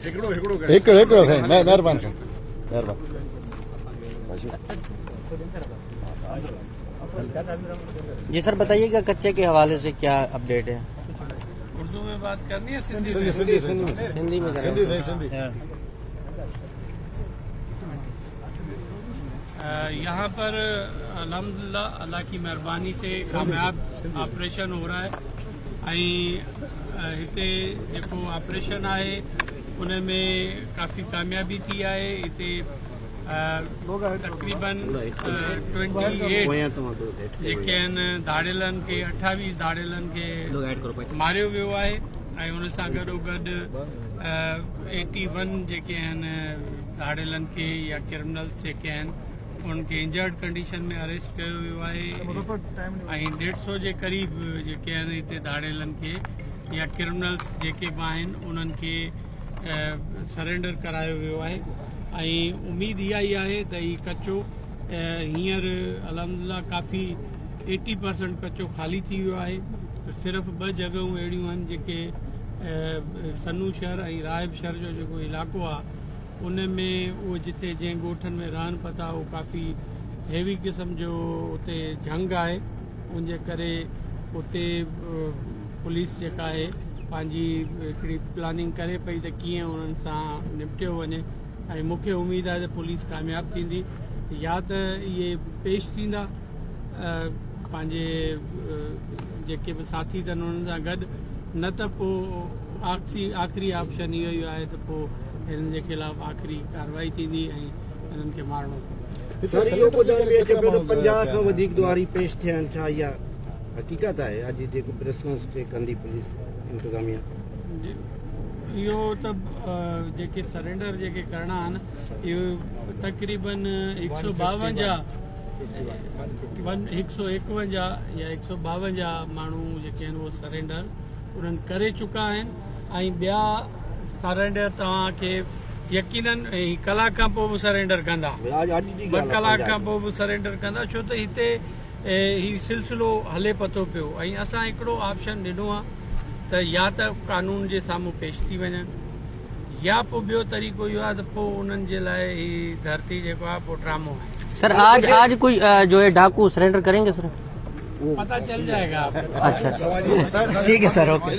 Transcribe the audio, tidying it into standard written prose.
हिकिड़ो साईं महिरबानी साईं महिरबानी। जी सर बताइएगा कच्चे के हवाले से क्या अपडेट है? उर्दू में बात करनी है सिंधी में? हिंदी में सिंधी। यहाँ पर अल्हम्दुलिल्लाह अल्लाह की मेहरबानी से कामयाब ऑपरेशन हो रहा है। हिते जेको ऑपरेशन आहे उन में काफ़ी कामयाबी थी आहे। हिते तक़रीबन 28 जेके आहिनि धाड़ेलनि खे 28 धाड़ेलनि खे मारियो वियो आहे ऐं उन सां गॾोगॾु 81 जेके आहिनि धाड़ेलनि खे या क्रिमिनल्स जेके आहिनि उनखे इंजर्ड कंडीशन में अरेस्ट कयो वियो आहे ऐं 150 जे क़रीब जेके आहिनि हिते धाड़ेलनि खे या क्रिमिनल्स जेके बि आहिनि उन्हनि खे सरेंडर करायो वियो आहे ऐं उमेदु इहा ई आहे त हीउ कचो हींअर अल्हम्दुलिल्लाह काफ़ी 80% कचो ख़ाली थी वियो आहे। सिर्फ़ु 2 जॻहियूं अहिड़ियूं आहिनि जेके सनू शहर ऐं राहिब शहर जो जेको इलाइक़ो आहे उन में उहो जिथे जंहिं ॻोठनि में रहनि पता उहो काफ़ी हेवी क़िस्म जो उते जंग आहे। उनजे करे उते पुलिस जेका आहे पंहिंजी हिकिड़ी प्लानिंग करे पई त कीअं उन्हनि सां निपटियो वञे ऐं मूंखे उमेदु आहे त पुलिस कामयाब थींदी या त इहे पेश थींदा पंहिंजे जेके बि साथी अथनि उन्हनि सां गॾु न त पोइ आख़िरी ऑप्शन इहो ई आहे त पोइ हिननि जे ख़िलाफ़ आख़िरी कार्रवाई थींदी ऐं हिननि खे मारणो। 50 खां वधीक दुआरी पेश थिया आहिनि, छा इहा हक़ीक़त आहे अॼु जेको रिस्पॉन्स कंदी पुलिस इंतज़ामिया? इहो त जेके सरेंडर जेके करणा आहिनि इहो तक़रीबन 151 या 152 माण्हू जेके आहिनि उहे सरेंडर उन्हनि करे चुका आहिनि ऐं ॿिया सरेंडर तव्हांखे यकीनन कलाक खां पोइ बि सरेंडर कंदा, 2 कलाक खां पोइ बि सरेंडर कंदा छो त हिते हीउ सिलसिलो हले पतो पियो ऐं असां हिकिड़ो ऑप्शन ॾिनो आहे त या त कानून जे साम्हूं पेश थी वञनि या पोइ ॿियो तरीक़ो इहो आहे त पोइ उन्हनि जे लाइ हीउ धरती जेको आहे पोइ ड्रामो आहे। सर आज कोई जो है डाकू सरेंडर करेंगे सर? पता चल जाएगा। अच्छा ठीक है सर, ओके।